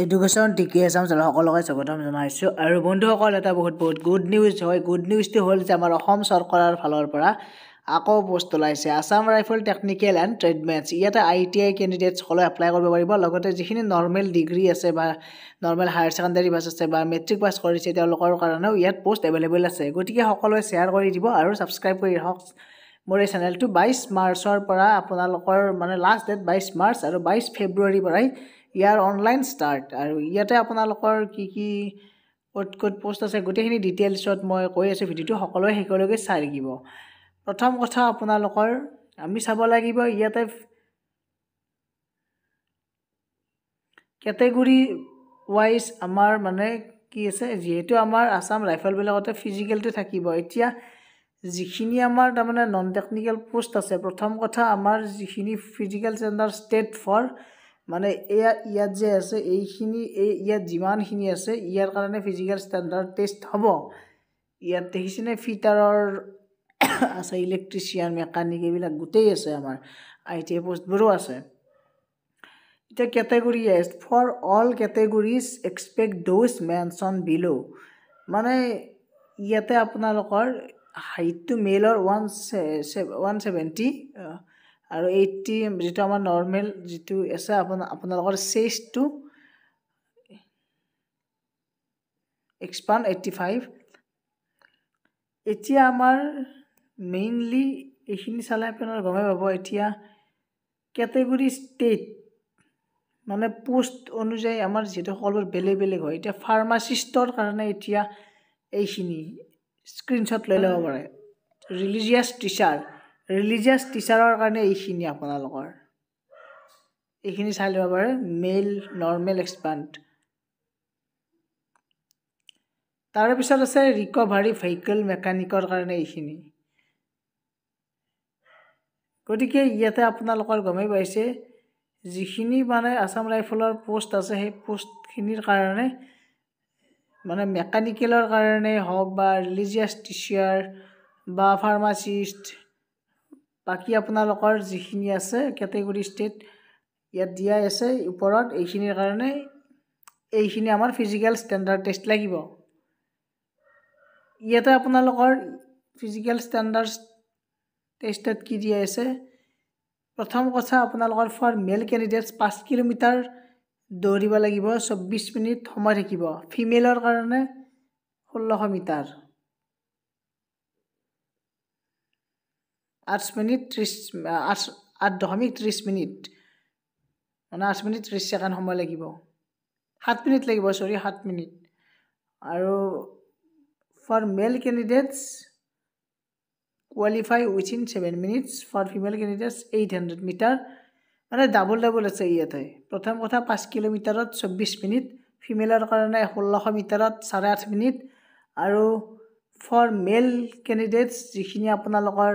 education টিকে আছাম সকলোকে স্বাগতম জনাইছোঁ আৰু বন্ধুসকল এটা বহুত গুড নিউজ হয় গুড নিউজটো হ'ল যে আমাৰ অসম চৰকাৰৰ ফালৰ পৰা আকৌ পোষ্ট ওলাইছে আছাম ৰাইফল টেকনিকেল এণ্ড ট্ৰেডমেন্টছ ইয়াতে ITI কেণ্ডিডেটছ সকলে এপ্লাই কৰিব পাৰিব লগতে যিখিনি নৰ্মেল ডিগ্ৰী আছে বা নৰ্মেল হায়াৰ ছেকেণ্ডাৰী পাছ আছে বা মেট্ৰিক পাছ কৰিছে তেওঁলোকৰ কাৰণেও ইয়াত পোষ্ট এভেইলেবল আছে গতিকে সকলোৱে শ্বেয়াৰ কৰি দিব আৰু ছাবস্ক্ৰাইব কৰি ৰাখক মোৰ এই চেনেলটো 22 মাৰ্চৰ পৰা আপোনালোকৰ মানে লাষ্ট ডেট 22 মাৰ্চ আৰু 22 ফেব্ৰুৱাৰী পৰাই ইয়াৰ অনলাইন ষ্টাৰ্ট আৰু ইয়াতে আপোনালোকৰ কি ক'ত পোষ্ট আছে গোটেইখিনি ডিটেইলছত মই কৈ আছোঁ ভিডিঅ'টো সকলোৱে শেষলৈকে চাই লাগিব প্ৰথম কথা আপোনালোকৰ আমি চাব লাগিব ইয়াতে কেটেগৰী ওয়াইজ আমাৰ মানে কি আছে যেহেতু আমাৰ আসাম ৰাইফল বিলাকতে ফিজিক্যালটো থাকিব এতিয়া যিখিনি আমাৰ তাৰমানে নন টেকনিক্যাল পোষ্ট আছে প্ৰথম কথা আমাৰ যিখিনি ফিজিক্যাল ষ্টেণ্ডাৰ্ড ষ্টেট ফৰ মানে ইয়াত যে আছে এইখিনি ইয়াত যিমানখিনি আছে ইয়াৰ কাৰণে ফিজিক্যাল ষ্টেণ্ডাৰ্ড টেষ্ট হ'ব ইয়াত দেখিছেনে ফিটাৰৰ আছে ইলেক্ট্ৰিচিয়ান মেকানিক এইবিলাক গোটেই আছে আমাৰ ITI পোষ্টবোৰো আছে এটা category as for all categories expect those mention below মানে ইয়াতে আপোনালোকৰ হাইটটো মেলৰ 170 আৰু 80 যেটো আমাৰ নৰ্মেল যেটো আছে আপোনালোকৰ চেষ্টটো এক্সপান্ড 85 এতিয়া আমাৰ মেইনলি এইখিনি চালে আপোনাৰ গমে পাব এতিয়া ক্যাটাগৰী ষ্টেট মানে পোষ্ট অনুযায়ী আমাৰ যেটো সকলোৰ বেলেগ হয় এতিয়া ফাৰ্মাসিষ্টৰ কাৰণে এতিয়া এইখিনি স্ক্ৰিনশ্বট লৈ ল'ব পাৰে ৰিলিজিয়াছ টিচাৰৰ কাৰণে এইখিনি আপোনালোকৰ এইখিনি চাই ল'ব পাৰে মেল নৰ্মেল এক্সপান্ড তাৰ পিছত আছে ৰিকভাৰী ভেহিকল মেকানিকৰ কাৰণে এইখিনি গতিকে ইয়াতে আপোনালোকৰ গমে পাইছে যিখিনি মানে আসাম ৰাইফলৰ পোষ্ট আছে সেই পোষ্টখিনিৰ কাৰণে মানে মেকানিকেলৰ কাৰণে হওক বা ৰিলিজিয়াছ টিচাৰ বা ফাৰ্মাসিষ্ট বাকি আপোনালোকৰ যিখিনি আছে ক্যাটাগৰী ষ্টেট ইয়াত দিয়া আছে ওপৰত এইখিনিৰ কাৰণে এইখিনি আমাৰ ফিজিক্যাল ষ্টেণ্ডাৰ্ড টেষ্ট লাগিব ইয়াতে আপোনালোকৰ ফিজিক্যাল ষ্টেণ্ডাৰ্ড টেষ্টত কি দিয়া আছে প্ৰথম কথা আপোনালোকৰ ফৰ মেল ক্যান্ডিডেটস 5 কিলোমিটাৰ দৌৰিব লাগিব 24 মিনিট সময় থাকিব ফিমেলৰ কাৰণে 1600 মিটাৰ 8 মিনিট 8.30 মিনিট মানে 8 মিনিট 30 সেকেন্ড সময় লাগিব 7 মিনিট লাগিব সৰি 7 মিনিট আৰু for male candidates qualify within 7 minutes for female candidates 800 meter মানে ডাবল আছে ইয়াতে প্ৰথম কথা 5 কিলোমিটাৰত 24 মিনিট ফিমেলৰ কাৰণে 1600 মিটাৰত 8.5 মিনিট আৰু for male candidates যিখিনি আপোনালোকৰ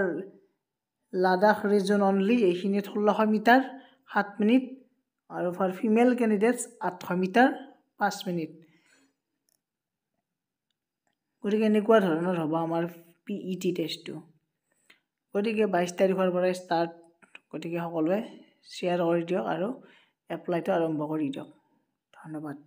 লাডাখ ৰিজন অনলি এইখিনিত 1600 মিটাৰ 7 মিনিট আৰু for female candidates 800 metre 5 minute গতিকে এনেকুৱা ধৰণৰ হ'ব আমাৰ PET টেষ্টটো গতিকে 22 তাৰিখৰ পৰা ষ্টাৰ্ট গতিকে সকলোৱে শ্বেয়াৰ কৰি দিয়ক আৰু এপ্লাইটো আৰম্ভ কৰি দিয়ক ধন্যবাদ